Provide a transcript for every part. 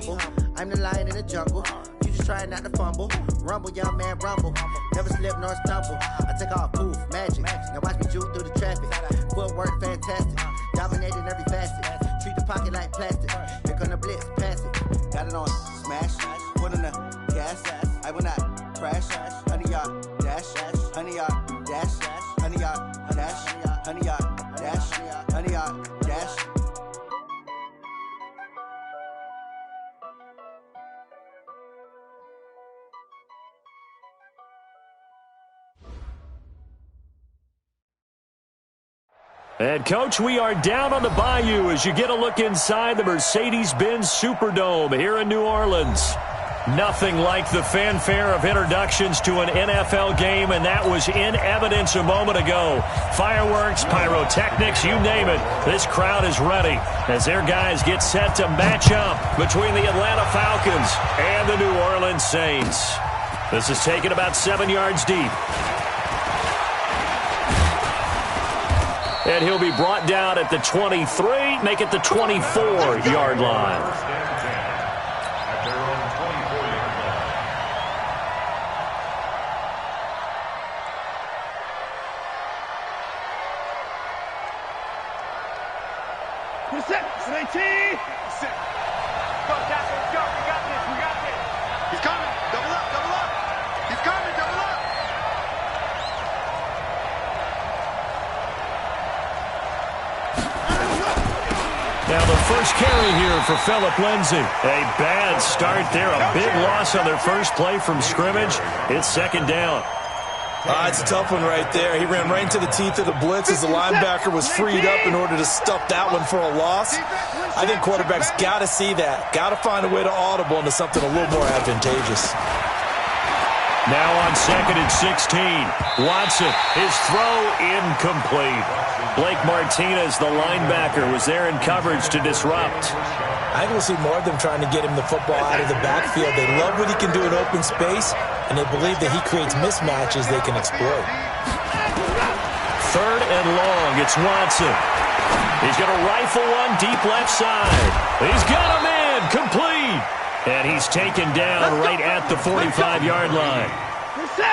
humble. I'm the lion in the jungle. You just trying not to fumble. Rumble, young man, rumble. Never slip nor stumble. I take off, poof, magic. Now watch me juke through the traffic. Footwork, fantastic. Dominating every facet. Treat the pocket like plastic. Here come the blitz, pass it. Got it on, smash. Put on the gas. I will not crash. 100-yard dash. 100-yard dash. 100-yard dash. 100-yard dash. 100-yard dash. And, Coach, we are down on the Bayou as you get a look inside the Mercedes-Benz Superdome here in New Orleans. Nothing like the fanfare of introductions to an NFL game, and that was in evidence a moment ago. Fireworks, pyrotechnics, you name it. This crowd is ready as their guys get set to match up between the Atlanta Falcons and the New Orleans Saints. This is taken about 7 yards deep. And he'll be brought down at the 23, make it the 24-yard line. Set, 18. Set. Go, Tackle, let's go. We got this, we got this. He's coming. Double up, double up. He's coming, double up. Now the first carry here for Phillip Lindsay. A bad start there, a big loss on their first play from scrimmage. It's second down. It's a tough one right there. He ran right into the teeth of the blitz as the linebacker was freed up in order to stuff that one for a loss. I think quarterbacks got to see that. Got to find a way to audible into something a little more advantageous. Now on 2nd and 16. Watson, his throw incomplete. Blake Martinez, the linebacker, was there in coverage to disrupt. I think we'll see more of them trying to get him the football out of the backfield. They love what he can do in open space, and they believe that he creates mismatches they can exploit. 3rd and long, it's Watson. He's going to rifle one deep left side. He's got him in, complete. And he's taken down right at the 45-yard line.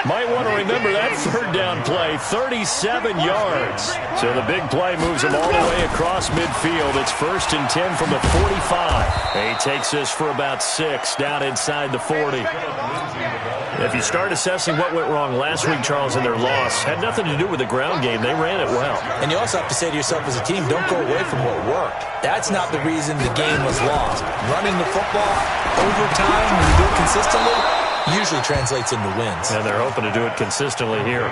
Might want to remember that 3rd down play, 37 yards. So the big play moves him all the way across midfield. It's 1st and 10 from the 45. He takes this for about 6 down inside the 40. If you start assessing what went wrong last week, Charles, in their loss, had nothing to do with the ground game. They ran it well. And you also have to say to yourself as a team, don't go away from what worked. That's not the reason the game was lost. Running the football over time, when you do it consistently, usually translates into wins. And they're hoping to do it consistently here.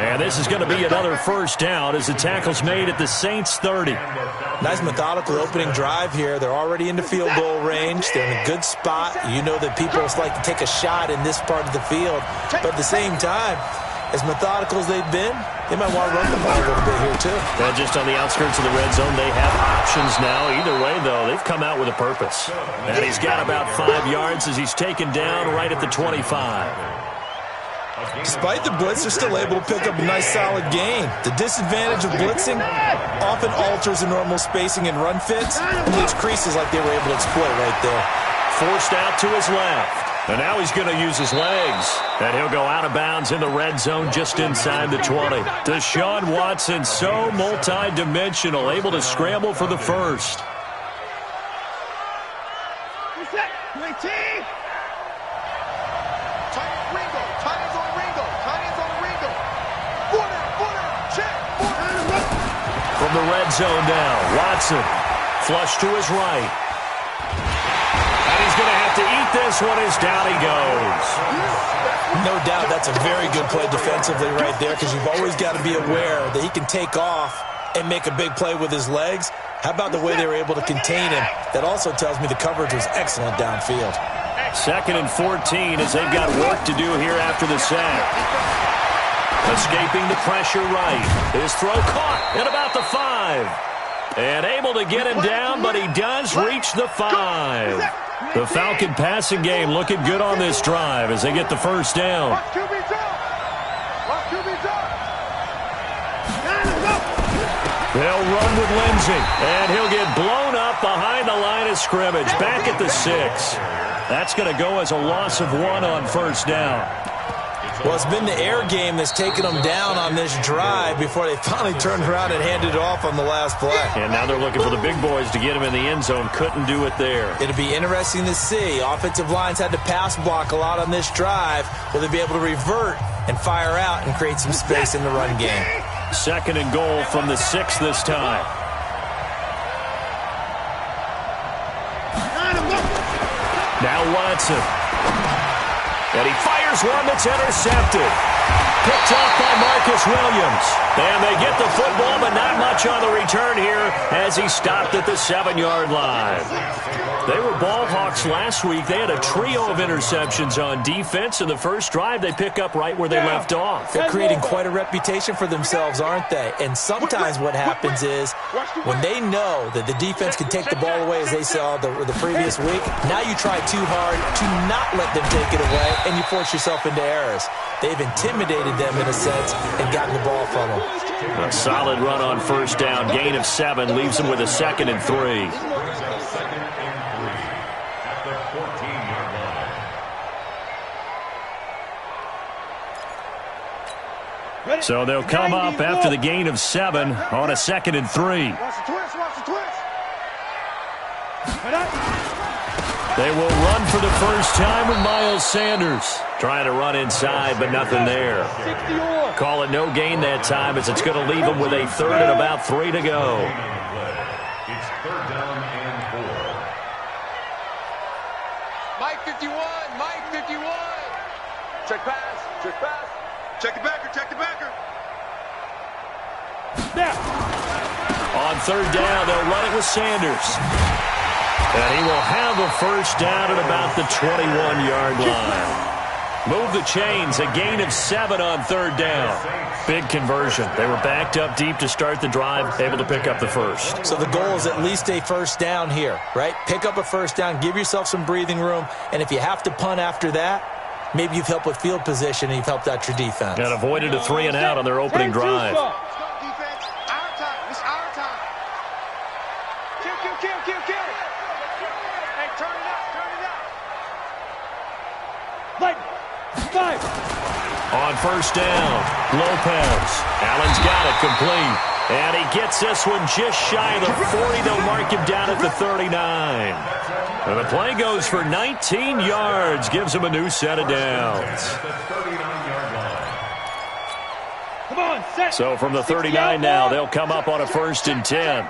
And this is going to be another first down as the tackle's made at the Saints 30. Nice methodical opening drive here. They're already into field goal range. They're in a good spot. You know that people like to take a shot in this part of the field. But at the same time, as methodical as they've been, they might want to run the ball a little bit here too. And just on the outskirts of the red zone, they have options now. Either way, though, they've come out with a purpose. And he's got about 5 yards as he's taken down right at the 25. Despite the blitz, they're still able to pick up a nice solid gain. The disadvantage of blitzing often alters the normal spacing and run fits, and leaves creases like they were able to exploit right there. Forced out to his left. And now he's going to use his legs. And he'll go out of bounds in the red zone just inside the 20. Deshaun Watson, so multi-dimensional, able to scramble for the first. Reset, 19. Ringo, Tiny's on Ringo, Tiny's on Ringo. Footer, check, From the red zone now, Watson, flush to his right. Going to have to eat this one as down he goes. No doubt that's a very good play defensively right there, because you've always got to be aware that he can take off and make a big play with his legs. How about the way they were able to contain him? That also tells me the coverage was excellent downfield. 2nd and 14 as they've got work to do here after the sack. Escaping the pressure right. His throw caught at about the 5. And able to get him down, but he does reach the 5. The Falcon passing game looking good on this drive as they get the first down. They'll run with Lindsay, and he'll get blown up up behind the line of scrimmage, back at the 6. That's going to go as a loss of 1 on first down. Well, it's been the air game that's taken them down on this drive before they finally turned around and handed it off on the last play. And now they're looking for the big boys to get him in the end zone. Couldn't do it there. It'll be interesting to see. Offensive lines had to pass block a lot on this drive. Will they be able to revert and fire out and create some space in the run game? 2nd and goal from the 6 this time. Now Watson. And he fires one that's intercepted. Picked off by Marcus Williams. And they get the football, but not much on the return here as he stopped at the 7-yard line. They were ball hawks last week. They had a trio of interceptions on defense. In the first drive, they pick up right where they left off. They're creating quite a reputation for themselves, aren't they? And sometimes what happens is when they know that the defense can take the ball away, as they saw the previous week, now you try too hard to not let them take it away, and you force yourself into errors. They've intimidated them in a sense and gotten the ball from them. A solid run on first down. Gain of 7 leaves them with a 2nd and 3. So they'll come up after the gain of 7 on a 2nd and 3. They will run for the first time with Miles Sanders. Trying to run inside, but nothing there. Call it no gain that time as it's going to leave them with a 3rd and about 3 to go. It's 3rd down and 4. Mike 51, Mike 51. Check pass, check pass. Check the backer, check the backer. On 3rd down, they'll run it with Sanders. And he will have a first down at about the 21-yard line. Move the chains, a gain of 7 on 3rd down. Big conversion. They were backed up deep to start the drive, able to pick up the first. So the goal is at least a first down here, right? Pick up a first down, give yourself some breathing room, and if you have to punt after that, maybe you've helped with field position and you've helped out your defense. And avoided a 3 and out on their opening drive. Let's go, defense. Our time. It's our time. Kill, kill, kill, kill, kill. Hey, turn it up, turn it up. On first down, Lopez. Allen's got it complete. And he gets this one just shy of the 40. They'll mark him down at the 39. And the play goes for 19 yards. Gives him a new set of downs. So from the 39 now, they'll come up on a 1st and 10.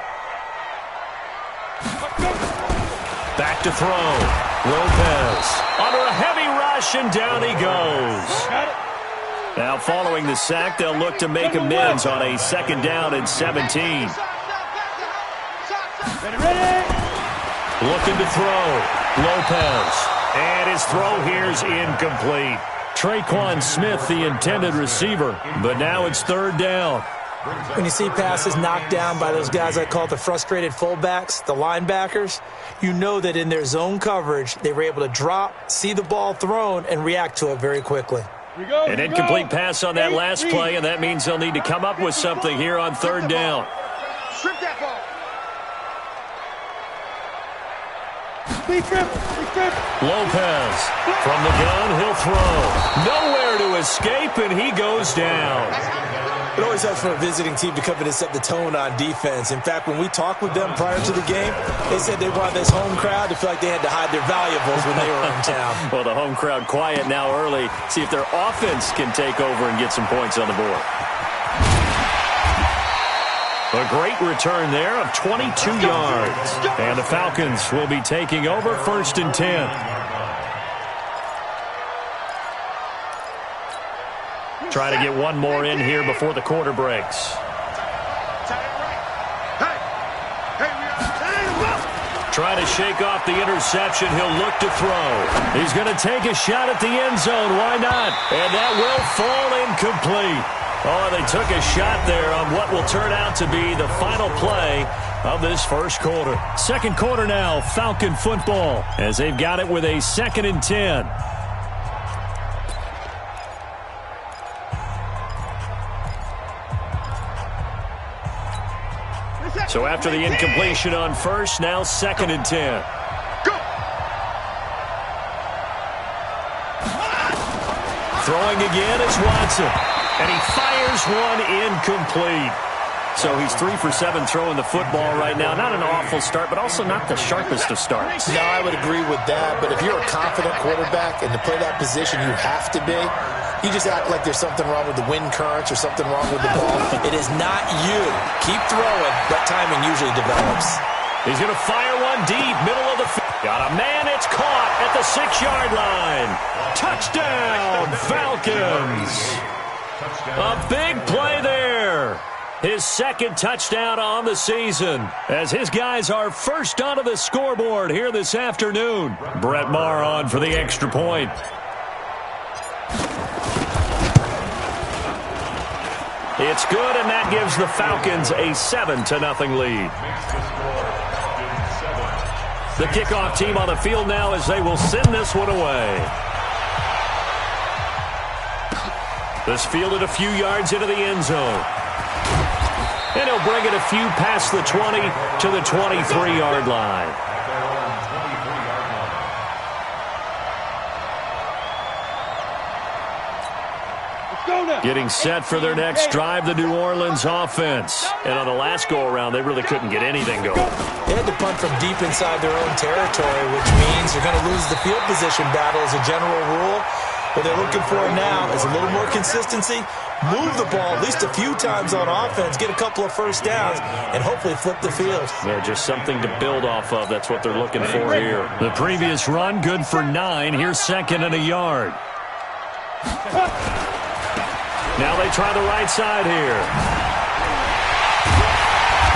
Back to throw. Lopez under a heavy rush, and down he goes. Now following the sack, they'll look to make amends on a 2nd down and 17. Looking to throw. Lopez. And his throw here's incomplete. Traquan Smith, the intended receiver, but now it's 3rd down. When you see passes knocked down by those guys I call the frustrated fullbacks, the linebackers, you know that in their zone coverage, they were able to drop, see the ball thrown, and react to it very quickly. An incomplete pass on that last play, and that means they'll need to come up with something here on 3rd down. Strip that ball. Lopez from the gun, he'll throw. Nowhere to escape, and he goes down. It always helps for a visiting team to come in and set the tone on defense. In fact, when we talked with them prior to the game, they said they wanted this home crowd to feel like they had to hide their valuables when they were in town. Well, the home crowd quiet now early. See if their offense can take over and get some points on the board. A great return there of 22 yards. And the Falcons will be taking over 1st and 10. Try to get one more in here before the quarter breaks. Trying to shake off the interception. He'll look to throw. He's going to take a shot at the end zone. Why not? And that will fall incomplete. Oh, they took a shot there on what will turn out to be the final play of this first quarter. 2nd quarter now, Falcon football, as they've got it with a 2nd and 10. So after the incompletion on first, now 2nd and 10. Throwing again is Watson. And he fires one incomplete. So he's 3 for 7 throwing the football right now. Not an awful start, but also not the sharpest of starts. No, I would agree with that. But if you're a confident quarterback and to play that position you have to be, you just act like there's something wrong with the wind currents or something wrong with the ball. It is not you. Keep throwing, but timing usually develops. He's going to fire one deep, middle of the field. Got a man, it's caught at the 6-yard line. Touchdown, Falcons. A big play there. His 2nd touchdown on the season as his guys are first onto the scoreboard here this afternoon. Brett Maher on for the extra point. It's good, and that gives the Falcons a 7-0 lead. The kickoff team on the field now as they will send this one away. This fielded a few yards into the end zone. And he'll bring it a few past the 20 to the 23-yard line. Getting set for their next drive, the New Orleans offense. And on the last go-around, they really couldn't get anything going. They had to punt from deep inside their own territory, which means you're going to lose the field position battle as a general rule. What they're looking for now is a little more consistency, move the ball at least a few times on offense, get a couple of first downs, and hopefully flip the field. Yeah, just something to build off of. That's what they're looking for here. The previous run, good for 9. Here's 2nd and a yard. Now they try the right side here.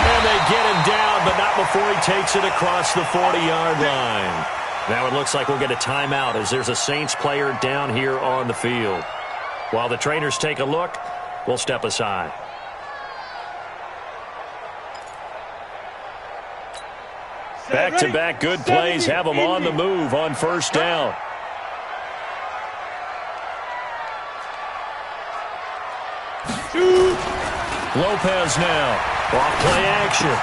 And they get him down, but not before he takes it across the 40-yard line. Now it looks like we'll get a timeout as there's a Saints player down here on the field. While the trainers take a look, we'll step aside. Back-to-back good plays have them on the move on first down. Lopez now. Off play action.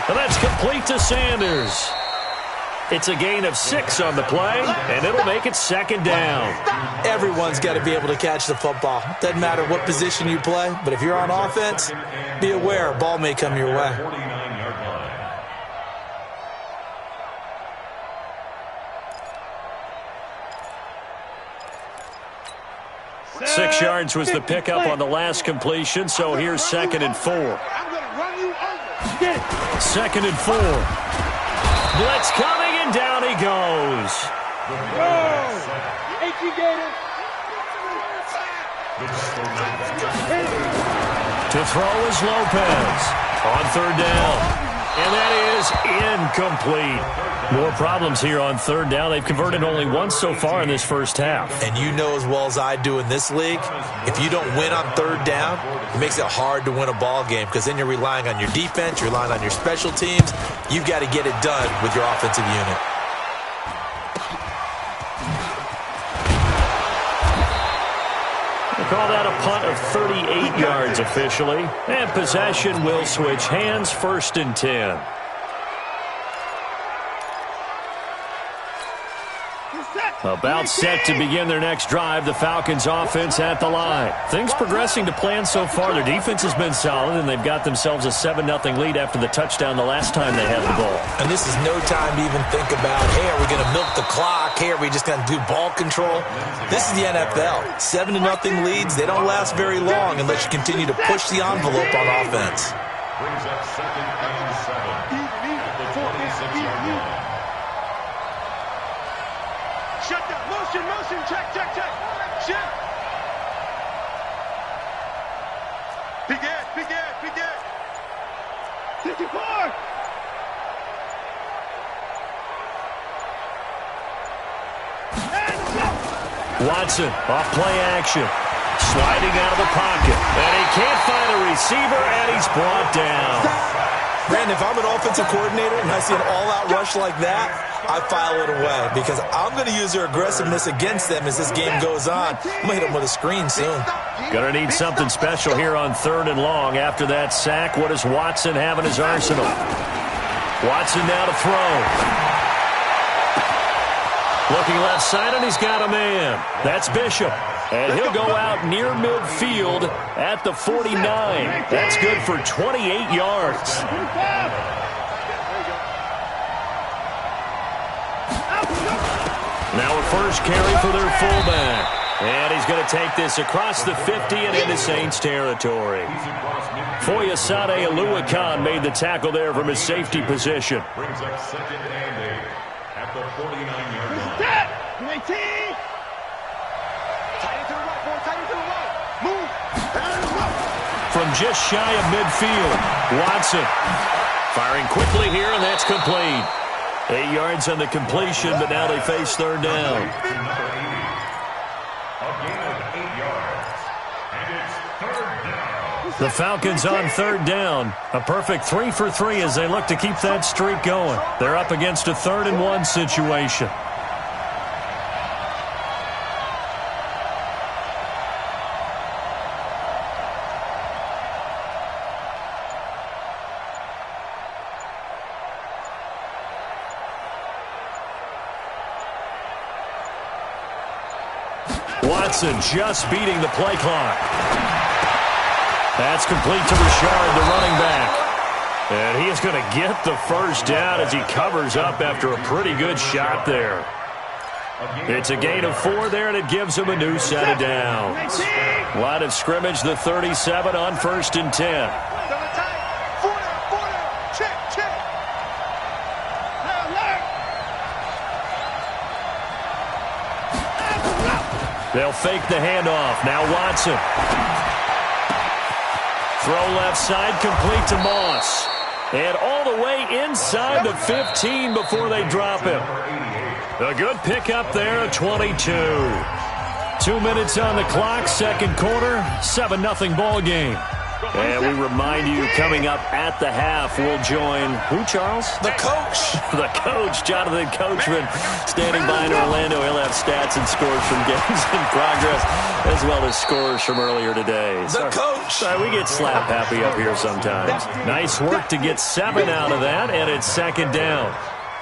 And that's complete to Sanders. It's a gain of 6 on the play, and it'll make it 2nd down. Everyone's got to be able to catch the football. Doesn't matter what position you play, but if you're on offense, be aware a ball may come your way. 6 yards was the pickup on the last completion, so here's 2nd and 4. 2nd and 4. Blitz coming, and down he goes. To throw is Lopez on 3rd down. And that is incomplete. More problems here on 3rd down. They've converted only once so far in this first half. And you know as well as I do in this league, if you don't win on 3rd down, it makes it hard to win a ball game because then you're relying on your defense, you're relying on your special teams. You've got to get it done with your offensive unit. We'll call that a punt of 38 yards officially. And possession will switch hands, 1st and 10. About set to begin their next drive, the Falcons offense at the line. Things progressing to plan so far. Their defense has been solid, and they've got themselves a 7-0 lead after the touchdown the last time they had the ball. And this is no time to even think about, hey, are we going to milk the clock? Hey, are we just going to do ball control? This is the NFL. 7-0 leads, they don't last very long unless you continue to push the envelope on offense. Brings up 2nd and 7. At the 46-yard line. Shut down. Motion. Check. Shift. Begin. 54. Watson off play action. Sliding out of the pocket. And he can't find a receiver, and he's brought down. Brandon, if I'm an offensive coordinator and I see an all-out rush like that, I file it away because I'm going to use their aggressiveness against them as this game goes on. I'm going to hit them with a screen soon. Going to need something special here on 3rd and long. After that sack, what does Watson have in his arsenal? Watson now to throw. Looking left side, and he's got a man. That's Bishop. And he'll go out near midfield at the 49. That's good for 28 yards. Now a first carry for their fullback. And he's going to take this across the 50 and into Saints territory. Foyesade Oluwakan made the tackle there from his safety position. Brings up 2nd and 8 at the 49-yard line. From just shy of midfield, Watson firing quickly here, and that's complete. 8 yards on the completion, but now they face 3rd down. The Falcons on 3rd down. A perfect 3 for 3 as they look to keep that streak going. They're up against a 3rd and 1 situation. Watson just beating the play clock. That's complete to Richard, the running back. And he is going to get the first down as he covers up after a pretty good shot there. It's a gain of 4 there, and it gives him a new set of downs. Line of scrimmage, the 37 on 1st and 10. They'll fake the handoff. Now Watson. Throw left side, complete to Moss. And all the way inside the 15 before they drop him. A good pickup there at 22. 2 minutes on the clock, 2nd quarter, 7-0 ball game. And we remind you, coming up at the half, we'll join who, Charles? The coach. The coach, Jonathan Coachman, standing by in Orlando. He'll have stats and scores from games in progress, as well as scores from earlier today. The coach. Sorry, we get slap happy up here sometimes. Nice work to get 7 out of that, and it's 2nd down.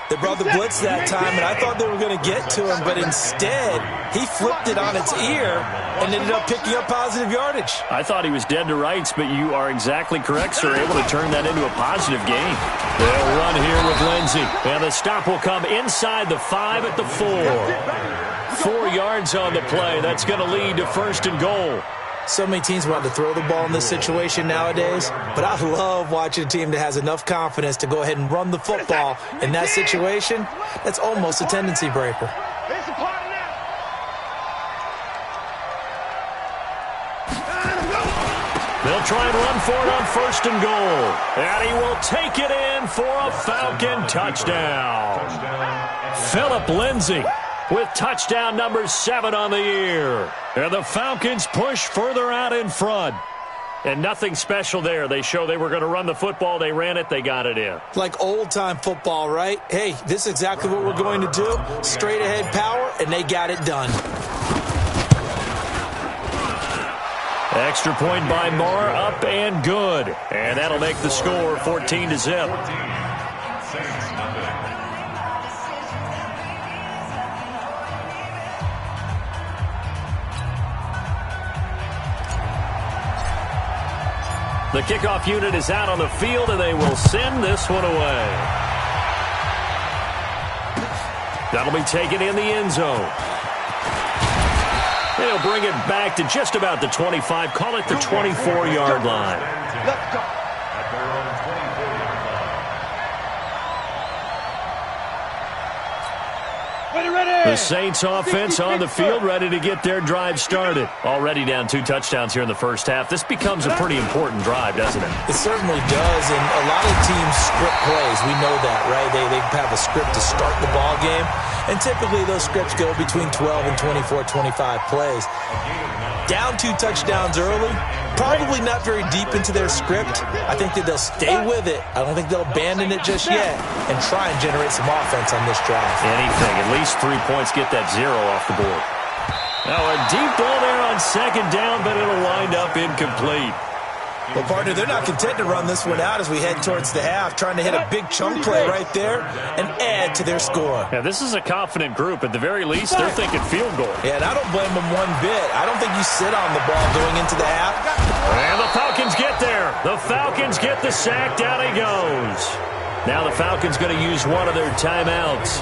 They brought the blitz that time, and I thought they were going to get to him, but instead, he flipped it on its ear and ended up picking up positive yardage. I thought he was dead to rights, but you are exactly correct, sir. Able to turn that into a positive gain. They'll run here with Lindsey, and the stop will come inside the 5 at the 4. 4 yards on the play. That's going to lead to 1st and goal. So many teams want to throw the ball in this situation nowadays, but I love watching a team that has enough confidence to go ahead and run the football in that situation. That's almost a tendency breaker. They'll try and run for it on 1st and goal. And he will take it in for a Falcon touchdown. Philip Lindsay with touchdown number 7 on the year. And the Falcons push further out in front. And nothing special there. They show they were going to run the football. They ran it. They got it in. Like old-time football, right? Hey, this is exactly what we're going to do. Straight-ahead power, and they got it done. Extra point by Marr, up and good. And that'll make the score 14-0. The kickoff unit is out on the field, and they will send this one away. That'll be taken in the end zone. They'll bring it back to just about the 25, call it the 24-yard line. Let's go. At their own 24-yard line. The Saints offense on the field, ready to get their drive started. Already down 2 touchdowns here in the first half. This becomes a pretty important drive, doesn't it? It certainly does, and a lot of teams script plays. We know that, right? They have a script to start the ball game. And typically those scripts go between 12 and 24, 25 plays. Down 2 touchdowns early, probably not very deep into their script. I think that they'll stay with it. I don't think they'll abandon it just yet and try and generate some offense on this drive. Anything, at least 3 points, get that 0 off the board. Now a deep ball there on second down, but it'll wind up incomplete. Well, partner, they're not content to run this one out as we head towards the half, trying to hit a big chunk play right there and add to their score. Yeah, this is a confident group. At the very least, they're thinking field goal. Yeah, and I don't blame them one bit. I don't think you sit on the ball going into the half. And the Falcons get there. The Falcons get the sack. Down he goes. Now the Falcons going to use one of their timeouts,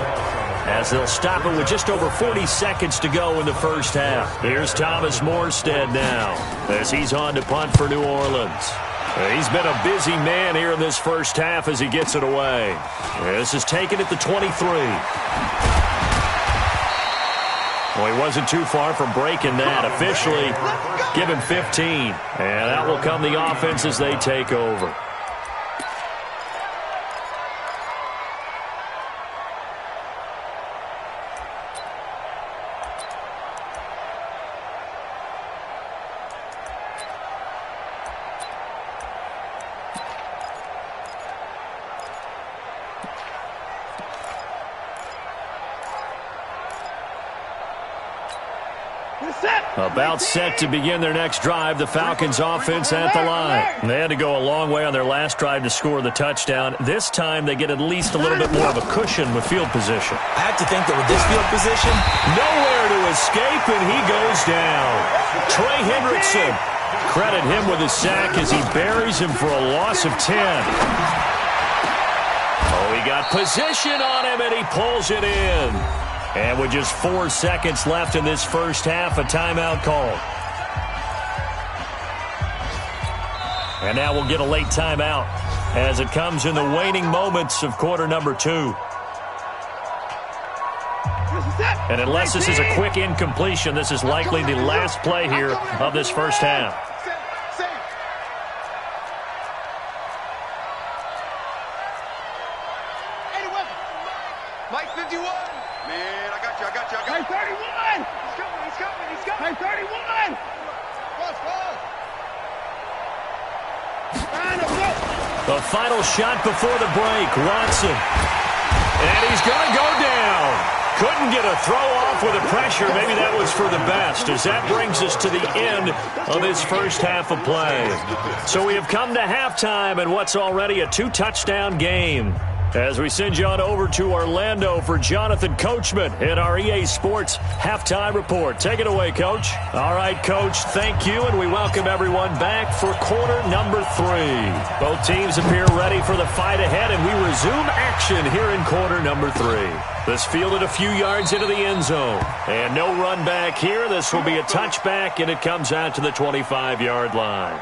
as they'll stop it with just over 40 seconds to go in the first half. Here's Thomas Morstead now, as he's on to punt for New Orleans. He's been a busy man here in this first half as he gets it away. This is taken at the 23. Well, he wasn't too far from breaking that. Officially, give him 15. And that will come the offense as they take over. About set to begin their next drive, the Falcons offense at the line. They had to go a long way on their last drive to score the touchdown. This time they get at least a little bit more of a cushion with field position. I have to think that with this field position, nowhere to escape, and he goes down. Trey Hendrickson, credit him with a sack as he buries him for a loss of 10. Oh, he got position on him, and he pulls it in. And with just 4 seconds left in this first half, a timeout call. And now we'll get a late timeout as it comes in the waning moments of quarter number 2. And unless this is a quick incompletion, this is likely the last play here of this first half. Mike 51. Man, I got you. Hey, 31! He's coming. Hey, 31! The final shot before the break, Watson. And he's going to go down. Couldn't get a throw off with the pressure. Maybe that was for the best, as that brings us to the end of this first half of play. So we have come to halftime in what's already a 2-touchdown game, as we send you on over to Orlando for Jonathan Coachman in our EA Sports Halftime Report. Take it away, Coach. All right, Coach, thank you, and we welcome everyone back for quarter number 3. Both teams appear ready for the fight ahead, and we resume action here in quarter number 3. This fielded a few yards into the end zone, and no run back here. This will be a touchback, and it comes out to the 25-yard line.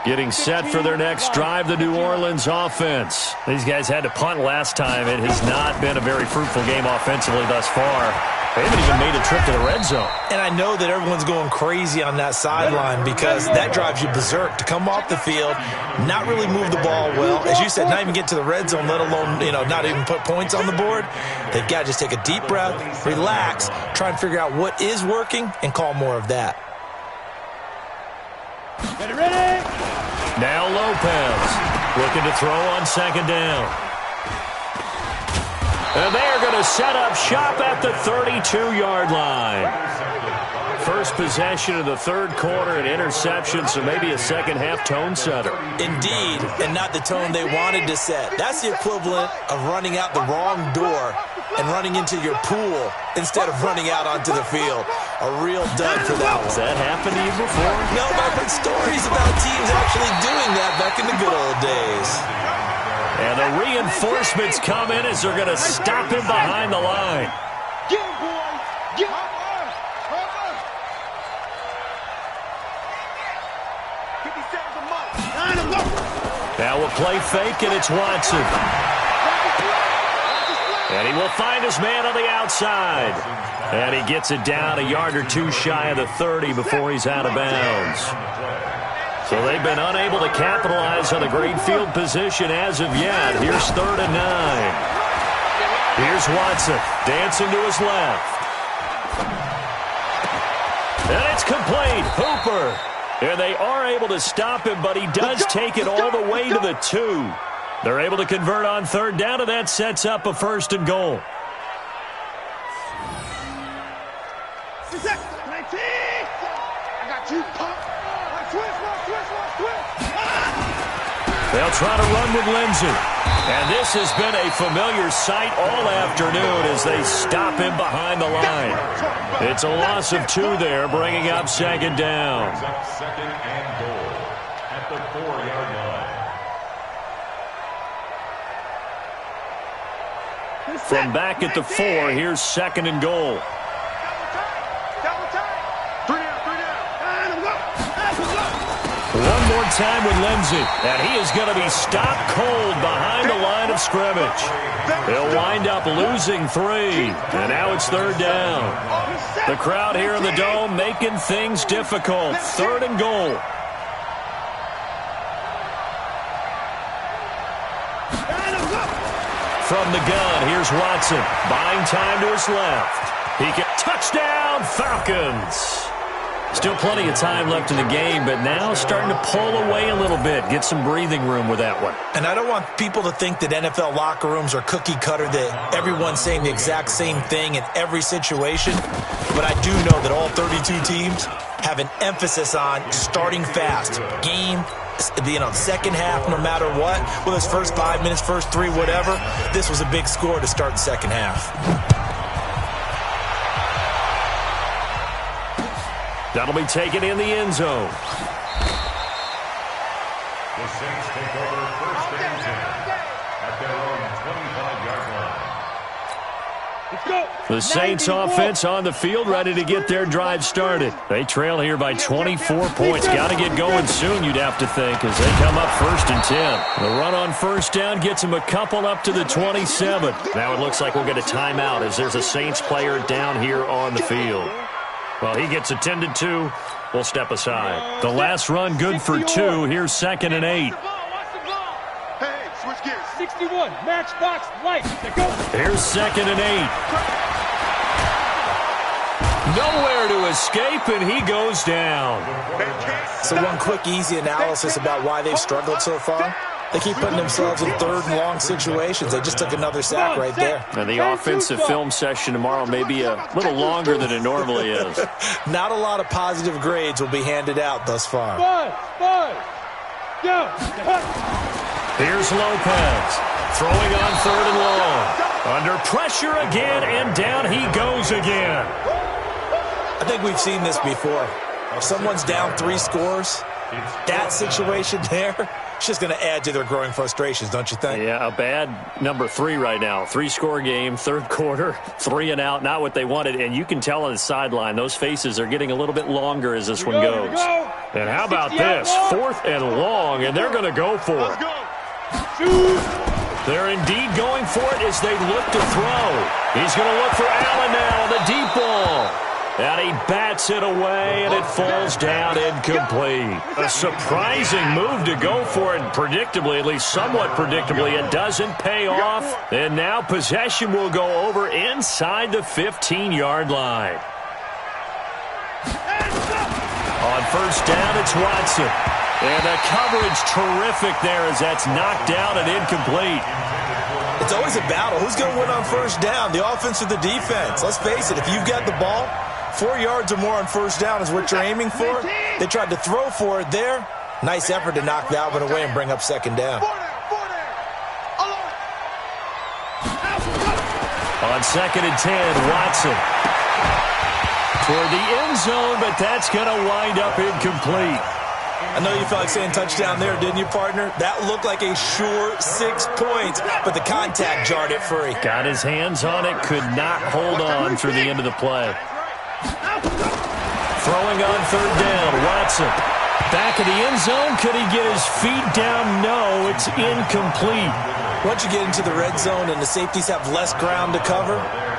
Getting set for their next drive, the New Orleans offense. These guys had to punt last time. It has not been a very fruitful game offensively thus far. They haven't even made a trip to the red zone. And I know that everyone's going crazy on that sideline because that drives you berserk to come off the field, not really move the ball well. As you said, not even get to the red zone, let alone, not even put points on the board. They've got to just take a deep breath, relax, try and figure out what is working, and call more of that. Get it ready! Now Lopez looking to throw on second down. And they are going to set up shop at the 32-yard line. First possession of the third quarter, an interception, so maybe a second-half tone setter. Indeed, and not the tone they wanted to set. That's the equivalent of running out the wrong door and running into your pool instead of running out onto the field. A real dud for that one. Has that happened to you before? No, but I've heard stories about teams actually doing that back in the good old days. And the reinforcements come in as they're going to stop him behind the line. Get him, boys! Get him! Now we'll play fake, and it's Watson. And he will find his man on the outside. And he gets it down a yard or two shy of the 30 before he's out of bounds. So they've been unable to capitalize on a great field position as of yet. Here's 3rd and 9. Here's Watson dancing to his left. And it's complete. Hooper. And they are able to stop him, but he does take it all the way to the 2. They're able to convert on 3rd down, and that sets up a 1st and goal. They'll try to run with Lindsey. And this has been a familiar sight all afternoon as they stop him behind the line. It's a loss of 2 there, bringing up 2nd down. 2nd and goal at the 4-yard line. From back at the 4, here's 2nd and goal. One more time with Lindsey, and he is going to be stopped cold behind the line of scrimmage. He'll wind up losing 3, and now it's 3rd down. The crowd here in the Dome making things difficult. 3rd and goal. From the gun, here's Watson, buying time to his left. He can touchdown, Falcons. Still plenty of time left in the game, but now starting to pull away a little bit, get some breathing room with that one. And I don't want people to think that NFL locker rooms are cookie cutter, that everyone's saying the exact same thing in every situation. But I do know that all 32 teams have an emphasis on starting fast. Game, second half, no matter what. Whether it's first 5 minutes, first 3, whatever. This was a big score to start the second half. That'll be taken in the end zone. The Saints take over 1st and 10 at their own 25-yard line. Let's go. The Saints offense on the field, ready to get their drive started. They trail here by 24 points. Got to get going soon, you'd have to think, as they come up 1st and 10. The run on 1st down gets them a couple up to the 27. Now it looks like we'll get a timeout as there's a Saints player down here on the field. Well, he gets attended to. We'll step aside. The last run good for 2. Here's 2nd and 8. Hey, switch gears. 61, matchbox, light. Go. Here's 2nd and 8. Nowhere to escape, and he goes down. So one quick, easy analysis about why they've struggled so far. They keep putting themselves in 3rd and long situations. They just took another sack right there. And the offensive film session tomorrow may be a little longer than it normally is. Not a lot of positive grades will be handed out thus far. 5, go. Here's Lopez, throwing on 3rd and long. Under pressure again, and down he goes again. I think we've seen this before. If someone's down 3 scores, that situation there, it's just going to add to their growing frustrations, don't you think? Yeah, a bad number 3 right now. 3-score game, 3rd quarter, 3 and out, not what they wanted. And you can tell on the sideline, those faces are getting a little bit longer as this one goes. And how about this? 4th and long, and they're going to go for it. They're indeed going for it as they look to throw. He's going to look for Allen now on the deep ball. And he bats it away, and it falls down incomplete. A surprising move to go for it, predictably, at least somewhat predictably. It doesn't pay off, and now possession will go over inside the 15-yard line. On 1st down, it's Watson. And the coverage terrific there as that's knocked down and incomplete. It's always a battle. Who's going to win on 1st down, the offense or the defense? Let's face it, if you've got the ball, 4 yards or more on 1st down is what you're aiming for. They tried to throw for it there. Nice effort to knock that one away and bring up 2nd down. On 2nd and 10, Watson toward the end zone, but that's going to wind up incomplete. I know you felt like saying touchdown there, didn't you, partner? That looked like a sure 6 points, but the contact jarred it free. Got his hands on it, could not hold on through the end of the play. Throwing on 3rd down, Watson. Back of the end zone, could he get his feet down? No, it's incomplete. Once you get into the red zone and the safeties have less ground to cover,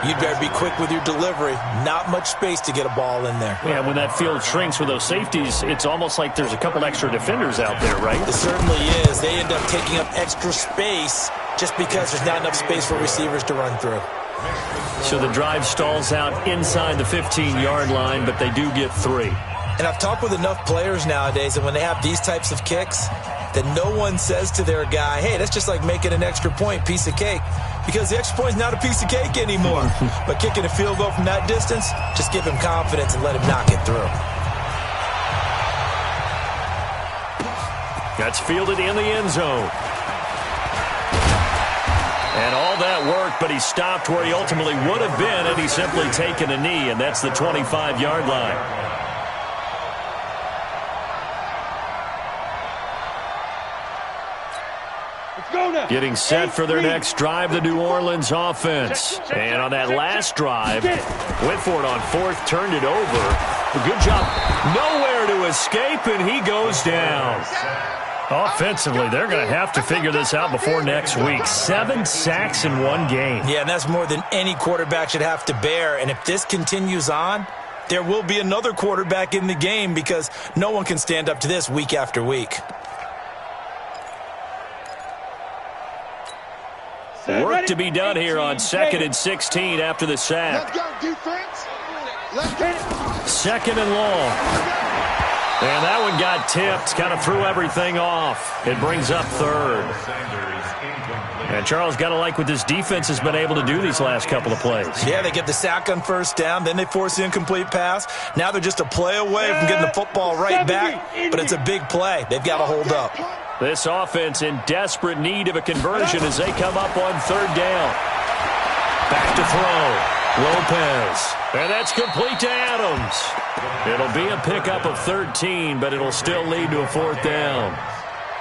you'd better be quick with your delivery. Not much space to get a ball in there. Yeah, when that field shrinks with those safeties, it's almost like there's a couple extra defenders out there, right? It certainly is. They end up taking up extra space just because there's not enough space for receivers to run through. So the drive stalls out inside the 15-yard line, but they do get 3. And I've talked with enough players nowadays that when they have these types of kicks, that no one says to their guy, hey, that's just like making an extra point, piece of cake. Because the extra point is not a piece of cake anymore. But kicking a field goal from that distance, just give him confidence and let him knock it through. That's fielded in the end zone. And all that work, but he stopped where he ultimately would have been had he simply taken a knee, and that's the 25-yard line. Getting set for their next drive, the New Orleans offense. And on that last drive, went for it on 4th, turned it over. Good job. Nowhere to escape, and he goes down. Offensively, they're going to have to figure this out before next week. 7 sacks in one game. Yeah, and that's more than any quarterback should have to bear. And if this continues on, there will be another quarterback in the game because no one can stand up to this week after week. Work to be done here on 2nd and 16 after the sack. Let's go, defense. Let's get it. 2nd and long. And that one got tipped, kind of threw everything off. It brings up 3rd. And Charles, got to like what this defense has been able to do these last couple of plays. Yeah, they get the sack on 1st down, then they force the incomplete pass. Now they're just a play away from getting the football right back, but it's a big play. They've got to hold up. This offense in desperate need of a conversion as they come up on 3rd down. Back to throw. Lopez. And that's complete to Adams. It'll be a pickup of 13, but it'll still lead to a 4th down.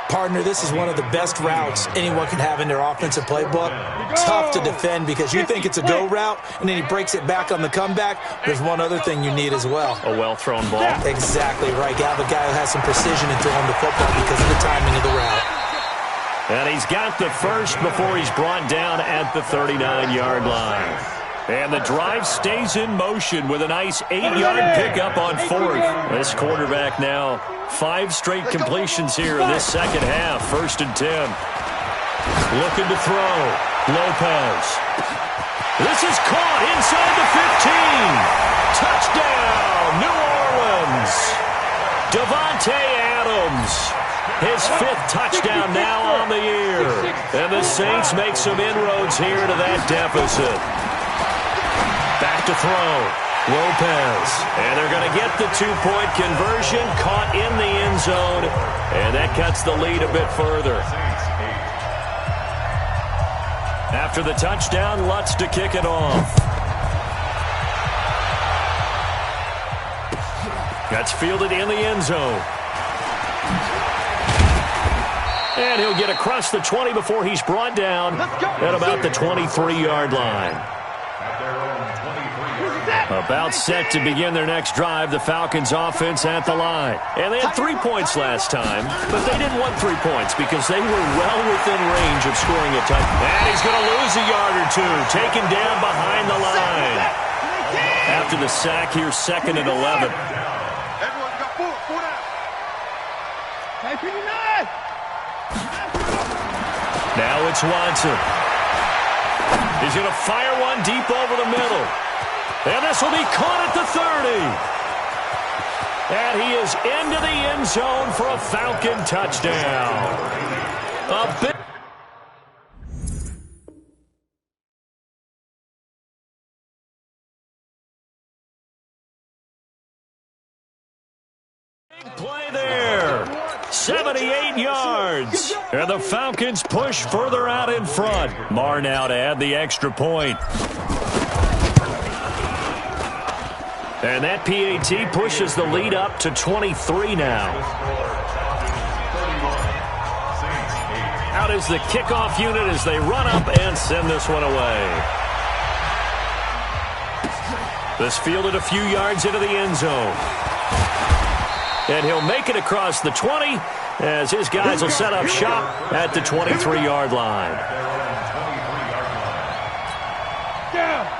Partner, this is one of the best routes anyone can have in their offensive playbook. Tough to defend because you think it's a go route, and then he breaks it back on the comeback. There's one other thing you need as well. A well-thrown ball. Exactly right. You have a guy who has some precision in throwing the football because of the timing of the route. And he's got the first before he's brought down at the 39-yard line. And the drive stays in motion with a nice 8-yard pickup on 4th. This quarterback now 5 straight completions here in this second half. 1st and 10. Looking to throw. Lopez. This is caught inside the 15. Touchdown, New Orleans. Davante Adams. His 5th touchdown now on the year. And the Saints make some inroads here to that deficit. Back to throw. Lopez. And they're going to get the 2-point conversion. Caught in the end zone. And that cuts the lead a bit further. After the touchdown, Lutz to kick it off. That's fielded in the end zone. And he'll get across the 20 before he's brought down at about the 23-yard line. About set to begin their next drive, the Falcons offense at the line. And they had 3 points last time, but they didn't want 3 points because they were well within range of scoring a touchdown. And he's going to lose a yard or 2, taken down behind the line. After the sack here, 2nd and 11. Everyone got 4 down. Now it's Watson. He's going to fire one deep over the middle. And this will be caught at the 30. And he is into the end zone for a Falcon touchdown. A big play there. 78 yards. And the Falcons push further out in front. Marr now to add the extra point. And that PAT pushes the lead up to 23 now. Out is the kickoff unit as they run up and send this one away. This fielded a few yards into the end zone. And he'll make it across the 20 as his guys will set up shop at the 23-yard line.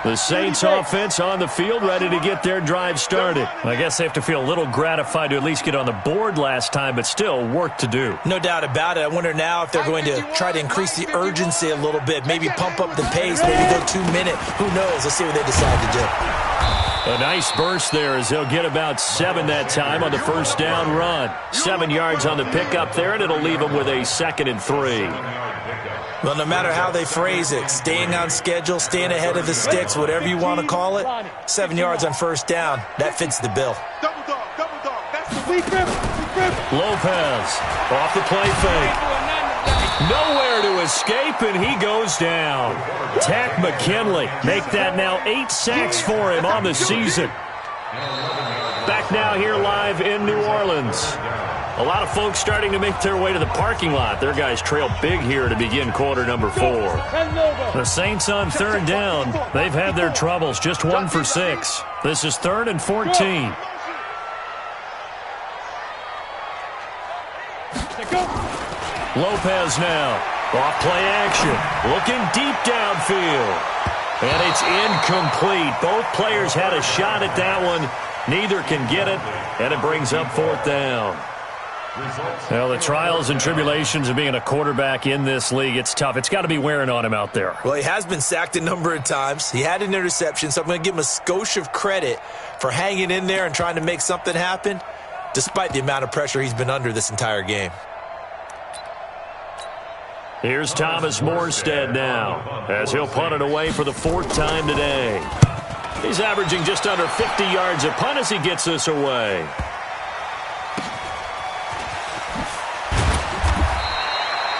The Saints offense on the field, ready to get their drive started. I guess they have to feel a little gratified to at least get on the board last time, but still work to do. No doubt about it. I wonder now if they're going to try to increase the urgency a little bit, maybe pump up the pace, maybe go 2 minutes. Who knows? Let's see what they decide to do. A nice burst there as they'll get about 7 that time on the first down run. 7 yards on the pickup there, and it'll leave them with a 2nd and 3. Well, no matter how they phrase it, staying on schedule, staying ahead of the sticks, whatever you want to call it, 7 yards on first down, that fits the bill. Double dog, double dog. That's the Lopez off the play fake. Nowhere to escape, and he goes down. Takk McKinley make that now 8 sacks for him on the season. Back now here live in New Orleans. A lot of folks starting to make their way to the parking lot. Their guys trail big here to begin quarter number 4. The Saints on 3rd down. They've had their troubles, just 1 for 6. This is 3rd and 14. Lopez now. Off play action. Looking deep downfield. And it's incomplete. Both players had a shot at that one. Neither can get it. And it brings up 4th down. Well, the trials and tribulations of being a quarterback in this league, it's tough. It's got to be wearing on him out there. Well, he has been sacked a number of times. He had an interception, so I'm going to give him a skosh of credit for hanging in there and trying to make something happen, despite the amount of pressure he's been under this entire game. Here's Thomas Morstead now, as he'll punt it away for the 4th time today. He's averaging just under 50 yards a punt as he gets this away.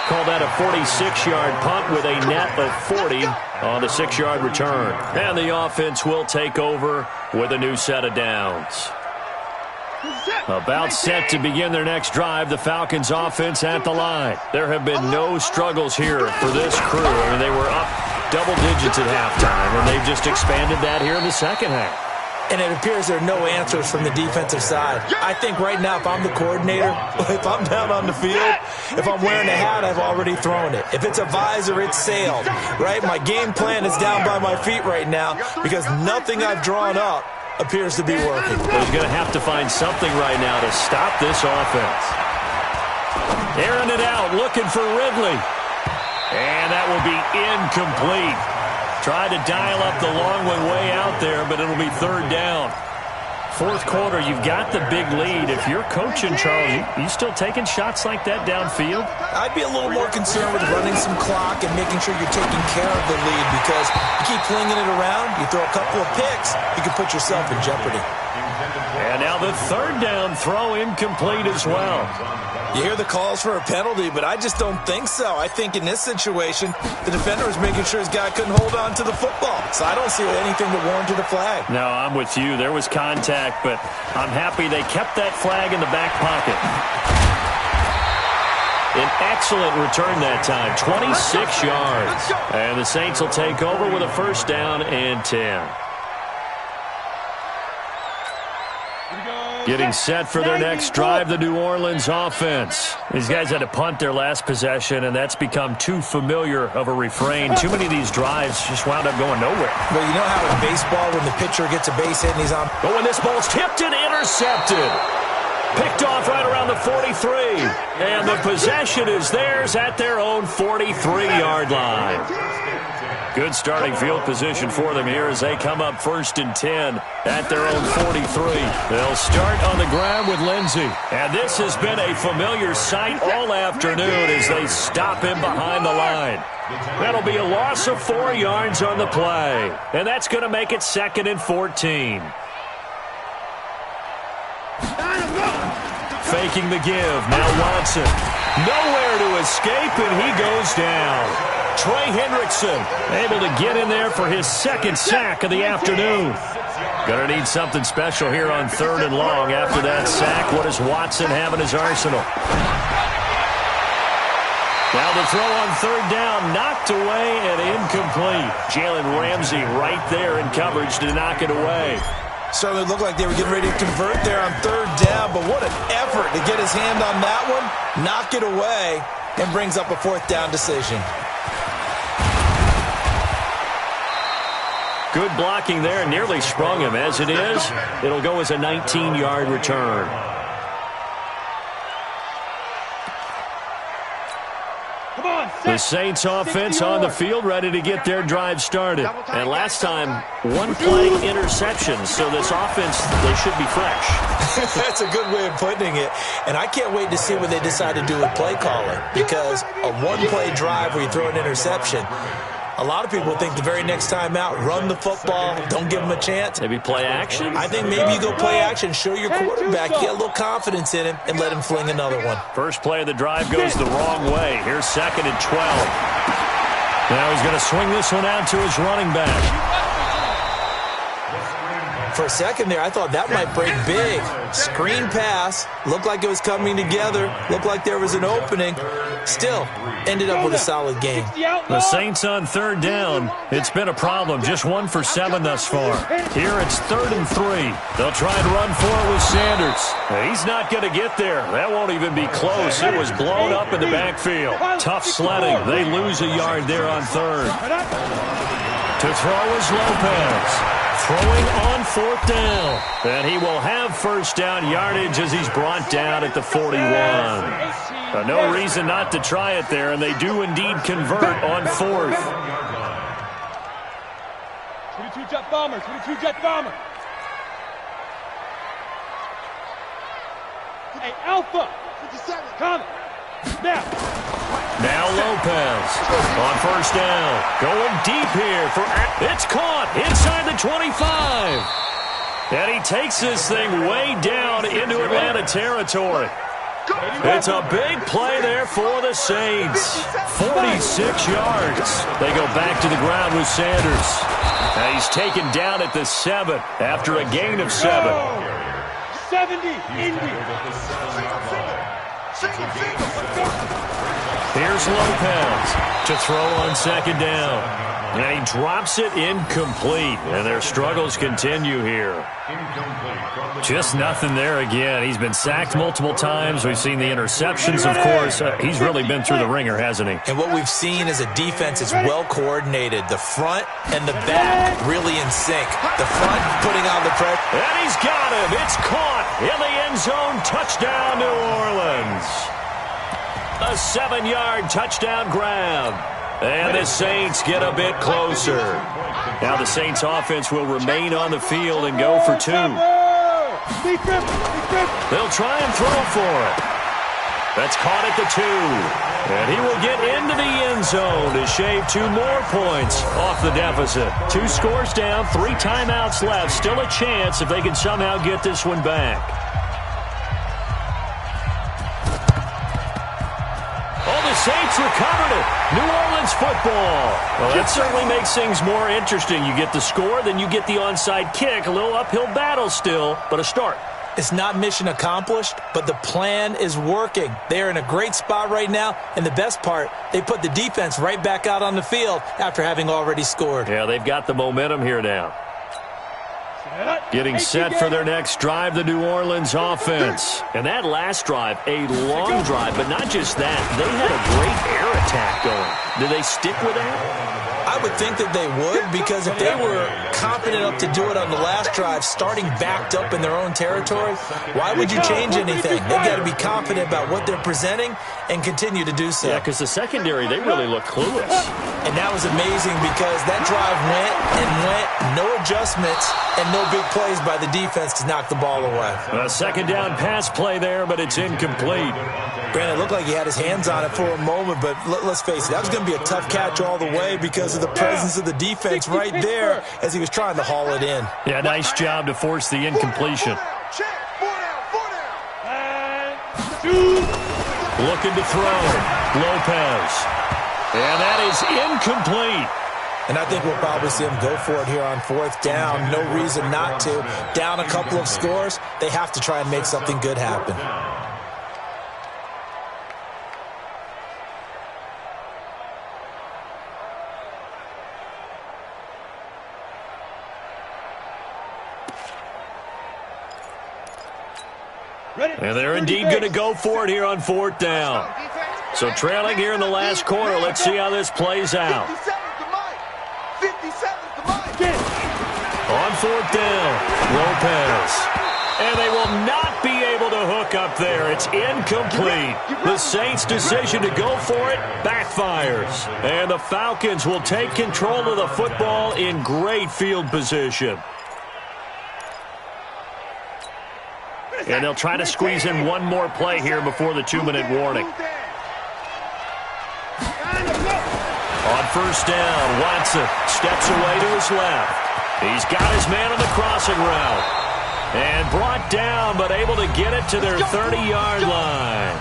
Call that a 46-yard punt with a net of 40 on the 6-yard return. And the offense will take over with a new set of downs. About set to begin their next drive, the Falcons offense at the line. There have been no struggles here for this crew. I mean, they were up double digits at halftime, and they've just expanded that here in the second half. And it appears there are no answers from the defensive side. I think right now, if I'm the coordinator, if I'm down on the field, if I'm wearing a hat, I've already thrown it. If it's a visor, it's sailed, right? My game plan is down by my feet right now because nothing I've drawn up appears to be working. He's going to have to find something right now to stop this offense. Airing it out, looking for Ridley. And that will be incomplete. Tried to dial up the long one way out there, but it'll be 3rd down. 4th quarter, you've got the big lead. If you're coaching, Charles, you still taking shots like that downfield? I'd be a little more concerned with running some clock and making sure you're taking care of the lead because you keep flinging it around, you throw a couple of picks, you can put yourself in jeopardy. And now the 3rd down throw incomplete as well. You hear the calls for a penalty, but I just don't think so. I think in this situation, the defender was making sure his guy couldn't hold on to the football. So I don't see anything that warranted a flag. No, I'm with you. There was contact, but I'm happy they kept that flag in the back pocket. An excellent return that time, 26 yards. And the Saints will take over with a 1st down and 10. Getting set for their next drive, the New Orleans offense. These guys had to punt their last possession, and that's become too familiar of a refrain. Too many of these drives just wound up going nowhere. Well, you know how in baseball when the pitcher gets a base hit and he's on... But when this ball's tipped and intercepted. Picked off right around the 43. And the possession is theirs at their own 43-yard line. Good starting field position for them here as they come up 1st and 10 at their own 43. They'll start on the ground with Lindsey. And this has been a familiar sight all afternoon as they stop him behind the line. That'll be a loss of 4 yards on the play. And that's going to make it 2nd and 14. Faking the give. Now Watson. Nowhere to escape, and he goes down. Trey Hendrickson able to get in there for his 2nd sack of the afternoon. Going to need something special here on 3rd and long after that sack. What does Watson have in his arsenal? Now the throw on 3rd down, knocked away and incomplete. Jalen Ramsey right there in coverage to knock it away. Certainly looked like they were getting ready to convert there on third down, but what an effort to get his hand on that one, knock it away, and brings up a fourth down decision. Good blocking there, nearly sprung him. As it is, it'll go as a 19-yard return. The Saints offense on the field, ready to get their drive started. And last time, one play interception, so this offense, they should be fresh. That's a good way of putting it. And I can't wait to see what they decide to do with play calling, because a one-play drive where you throw an interception, a lot of people think the very next time out, run the football, don't give them a chance. Maybe play action? I think maybe you go play action, show your quarterback, get a little confidence in him, and let him fling another one. First play of the drive goes the wrong way. Here's 2nd and 12. Now he's going to swing this one out to his running back. For a second there, I thought that might break big. Screen pass, looked like it was coming together, looked like there was an opening. Still, ended up with a solid game. The Saints on third down. It's been a problem. Just 1 for 7 thus far. Here it's 3rd and 3. They'll try and run for it with Sanders. He's not going to get there. That won't even be close. It was blown up in the backfield. Tough sledding. They lose a yard there on third. To throw is Lopez. Throwing on 4th down. And he will have first down yardage as he's brought down at the 41. No reason not to try it there, and they do indeed convert on 4th. 22 jet bomber, 22 jet bomber. Hey, Alpha, 57, come. Now Lopez on first down. Going deep here for... It's caught inside the 25. And he takes this thing way down into Atlanta territory. It's a big play there for the Saints. 46 yards. They go back to the ground with Sanders. And he's taken down at the 7 after a gain of 7. 70, Indy. Here's Lopez to throw on 2nd down. And he drops it incomplete. And their struggles continue here. Just nothing there again. He's been sacked multiple times. We've seen the interceptions, of course. He's really been through the ringer, hasn't he? And what we've seen is a defense that's well coordinated. The front and the back really in sync. The front putting on the pressure. And he's got him. It's caught in the end zone. Touchdown, New Orleans. A 7-yard touchdown grab. And the Saints get a bit closer. Now the Saints offense will remain on the field and go for 2. They'll try and throw for it. That's caught at the 2. And he will get into the end zone to shave 2 more points off the deficit. 2 scores down, 3 timeouts left. Still a chance if they can somehow get this one back. Saints recovered it. New Orleans football. Well, that certainly makes things more interesting. You get the score, then you get the onside kick. A little uphill battle still, but a start. It's not mission accomplished, but the plan is working. They're in a great spot right now, and the best part, they put the defense right back out on the field after having already scored. Yeah, they've got the momentum here now. Getting set for their next drive, the New Orleans offense. And that last drive, a long drive, but not just that. They had a great air attack going. Did they stick with that? I would think that they would, because if they were confident enough to do it on the last drive, starting backed up in their own territory, why would you change anything? They've got to be confident about what they're presenting and continue to do so. Yeah, because the secondary, they really look clueless. And that was amazing because that drive went and went, no adjustments, and no big plays by the defense to knock the ball away. A 2nd down pass play there, but it's incomplete. Granted, it looked like he had his hands on it for a moment, but let's face it, that was going to be a tough catch all the way because of the presence of the defense right there as he was trying to haul it in. Yeah, nice job to force the incompletion. Looking to throw. Lopez. And that is incomplete. And I think we'll probably see him go for it here on 4th down. No reason not to. Down a couple of scores, they have to try and make something good happen. And they're indeed going to go for it here on 4th down. So trailing here in the last quarter. Let's see how this plays out. 57, come on. On 4th down, Lopez. And they will not be able to hook up there. It's incomplete. The Saints' decision to go for it backfires. And the Falcons will take control of the football in great field position. And they'll try to squeeze in one more play here before the 2-minute warning. On 1st down, Watson steps away to his left. He's got his man on the crossing route. And brought down, but able to get it to their 30-yard line.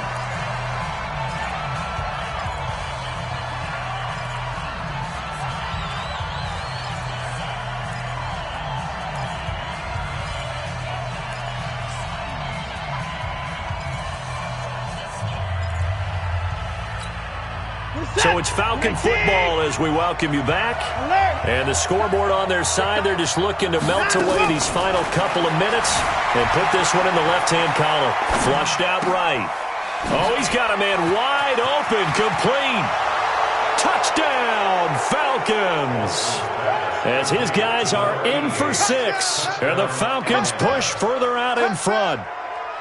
So it's Falcon football as we welcome you back. And the scoreboard on their side, they're just looking to melt away these final couple of minutes and put this one in the left-hand column. Flushed out right. Oh, he's got a man wide open, complete. Touchdown, Falcons. As his guys are in for 6. And the Falcons push further out in front.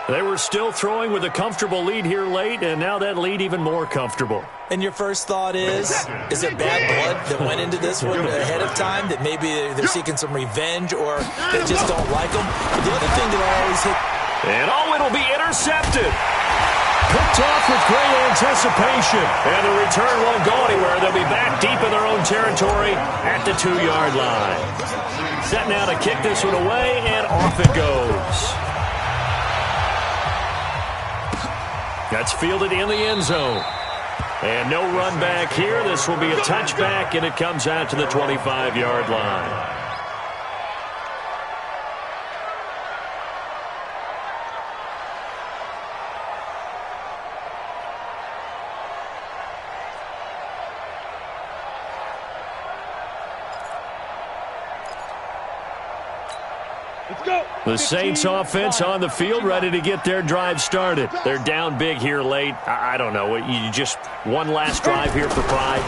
They were still throwing with a comfortable lead here late, and now that lead even more comfortable. And your first thought is there bad blood that went into this one ahead of time, that maybe they're seeking some revenge or they just don't like them? But the other thing that I always hit... And it'll be intercepted. Picked off with great anticipation. And the return won't go anywhere. They'll be back deep in their own territory at the 2-yard line. Set now to kick this one away, and off it goes. That's fielded in the end zone. And no run back here. This will be a touchback, and it comes out to the 25-yard line. The Saints offense on the field, ready to get their drive started. They're down big here late. I don't know. You just one last drive here for pride?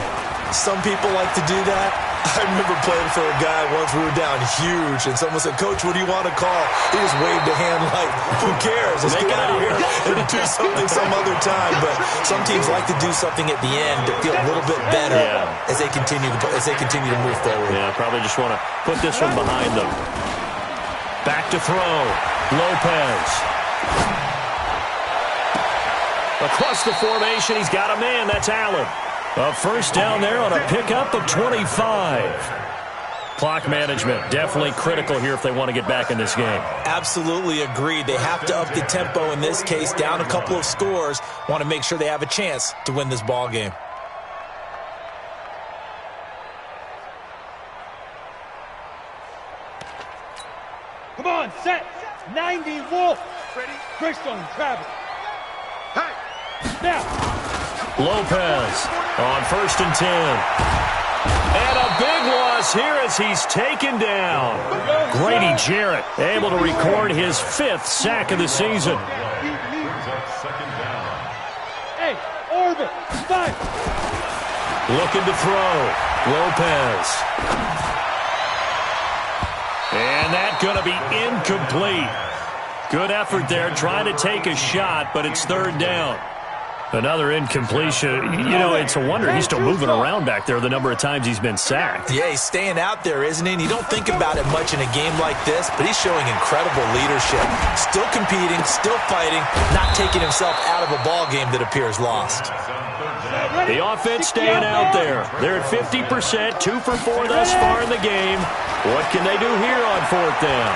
Some people like to do that. I remember playing for a guy once. We were down huge, and someone said, "Coach, what do you want to call?" He just waved a hand like, "Who cares? Let's get out of here and do something some other time." But some teams like to do something at the end to feel a little bit better as they continue to move forward. Yeah, probably just want to put this one behind them. Back to throw. Lopez. Across the formation, he's got a man. That's Allen. A first down there on a pickup of 25. Clock management, definitely critical here if they want to get back in this game. Absolutely agreed. They have to up the tempo in this case. Down a couple of scores. Want to make sure they have a chance to win this ball game. Come on, set. 90 Wolf. Ready? Crickstone, Travis. Hey. Now. Lopez on 1st and 10. And a big loss here as he's taken down. Grady Jarrett able to record his 5th sack of the season. Hey, orbit. 5. Looking to throw. Lopez. And that's going to be incomplete. Good effort there, trying to take a shot, but it's 3rd down. Another incompletion. You know, it's a wonder he's still moving around back there the number of times he's been sacked. Yeah, he's staying out there, isn't he? And you don't think about it much in a game like this, but he's showing incredible leadership. Still competing, still fighting, not taking himself out of a ball game that appears lost. The offense staying out there. They're at 50%, 2 for 4 thus far in the game. What can they do here on 4th down?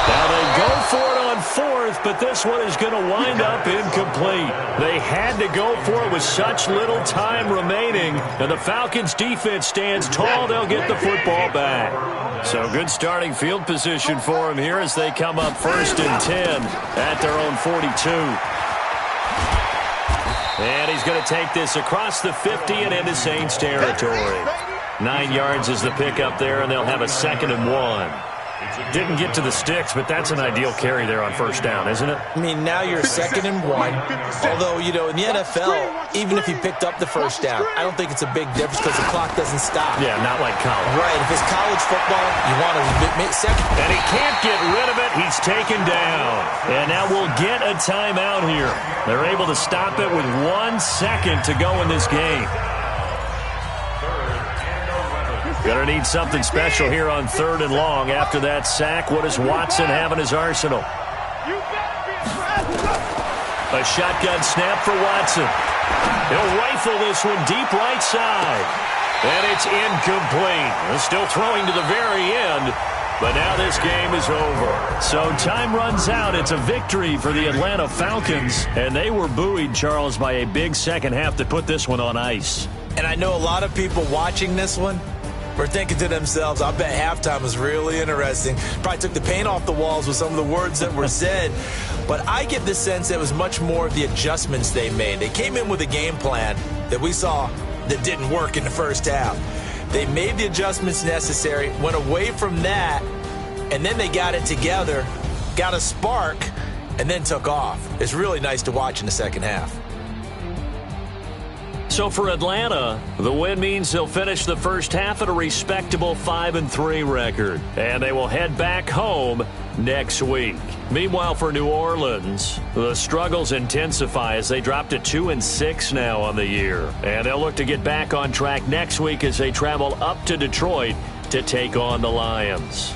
Now they go for it on 4th, but this one is going to wind up incomplete. They had to go for it with such little time remaining, and the Falcons' defense stands tall. They'll get the football back. So good starting field position for them here as they come up 1st and 10 at their own 42. And he's going to take this across the 50 and into Saints territory. 9 yards is the pickup there, and they'll have a 2nd and 1. Didn't get to the sticks, but that's an ideal carry there on first down, isn't it? I mean, now you're 2nd and 1. Although, you know, in the NFL, even if you picked up the first down, I don't think it's a big difference because the clock doesn't stop. Yeah, not like college. Right. If it's college football, you want to make second. And he can't get rid of it. He's taken down. And now we'll get a timeout here. They're able to stop it with 1 second to go in this game. Gonna need something special here on 3rd and long. After that sack, what does Watson have in his arsenal? A shotgun snap for Watson. He'll rifle this one deep right side. And it's incomplete. Still throwing to the very end. But now this game is over. So time runs out. It's a victory for the Atlanta Falcons. And they were buoyed, Charles, by a big second half to put this one on ice. And I know a lot of people watching this one were thinking to themselves, I bet halftime was really interesting. Probably took the paint off the walls with some of the words that were said. But I get the sense that it was much more of the adjustments they made. They came in with a game plan that we saw that didn't work in the first half. They made the adjustments necessary, went away from that, and then they got it together, got a spark, and then took off. It's really nice to watch in the second half. So for Atlanta, the win means they'll finish the first half at a respectable 5-3 record. And they will head back home next week. Meanwhile, for New Orleans, the struggles intensify as they drop to 2-6 now on the year. And they'll look to get back on track next week as they travel up to Detroit to take on the Lions.